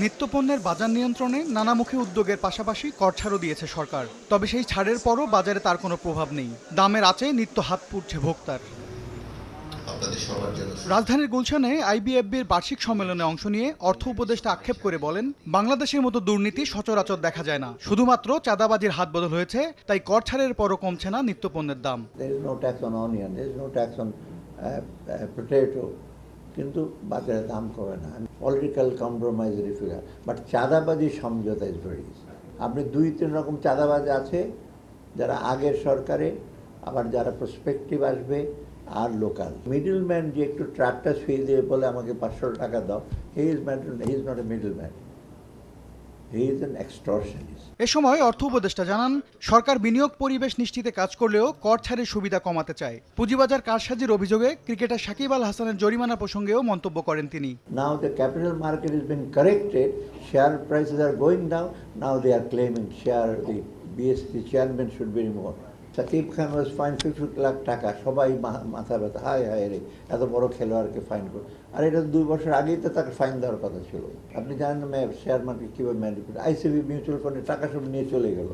নিত্যপণ্যের বাজার নিয়ন্ত্রণে নানামুখী উদ্যোগের পাশাপাশি কর ছাড়ও দিয়েছে সরকার। তবে সেই ছাড়ের পরও বাজারে তার কোনো প্রভাব নেই। দামের আঁচে নিত্য হাত পুড়ছে ভোক্তার। রাজধানীর গুলশানে আইবিএফবির বার্ষিক সম্মেলনে অংশ নিয়ে অর্থ উপদেষ্টা আক্ষেপ করে বলেন, বাংলাদেশের মতো দুর্নীতি সচরাচর দেখা যায় না। শুধুমাত্র চাঁদাবাজির হাত বদল হয়েছে, তাই কর ছাড়ের পরও কমছে না নিত্যপণ্যের দাম। কিন্তু বাজারে দাম কমে না। পলিটিক্যাল কম্প্রোমাইজের ফিগার, বাট চাঁদাবাজি সমঝোতা ইজ ভেরি ইজি। আপনি 2-3 রকম চাঁদাবাজ আছে, যারা আগের সরকারে, আবার যারা প্রসপেক্টিভ আসবে, আর লোকাল মিডলম্যান যে একটু ট্রাকটা শুয়ে দিয়ে বলে আমাকে 500 টাকা দাও, he is not a middleman, he is an extortionist. এ সময় অর্থ উপদেষ্টা জানান, সরকার বিনিয়োগ পরিবেশ নিশ্চিতে কাজ করলেও কর ছাড়ের সুবিধা কমাতে চায়। পুঁজিবাজার কারসাজির অভিযোগে ক্রিকেটার সাকিব আল হাসানের জরিমানা প্রসঙ্গেও মন্তব্য করেন তিনি। Now the capital market has been corrected, share prices are going down, now they are claiming the BSP chairman should be removed. Shakib Khan was fined 50 lakh টাকা, সবাই মাথা ব্যথা, হায় হায় রে, এত বড় খেলোয়াড়কে ফাইন করে। আর এটা 2 বছর আগেই তো তাকে ফাইন দেওয়ার কথা ছিল। আপনি জানেন না শেয়ার মার্কেট কীভাবে ম্যানিপুলেট, আইসিবি মিউচুয়াল ফান্ডের টাকা সব নিয়ে চলে গেল।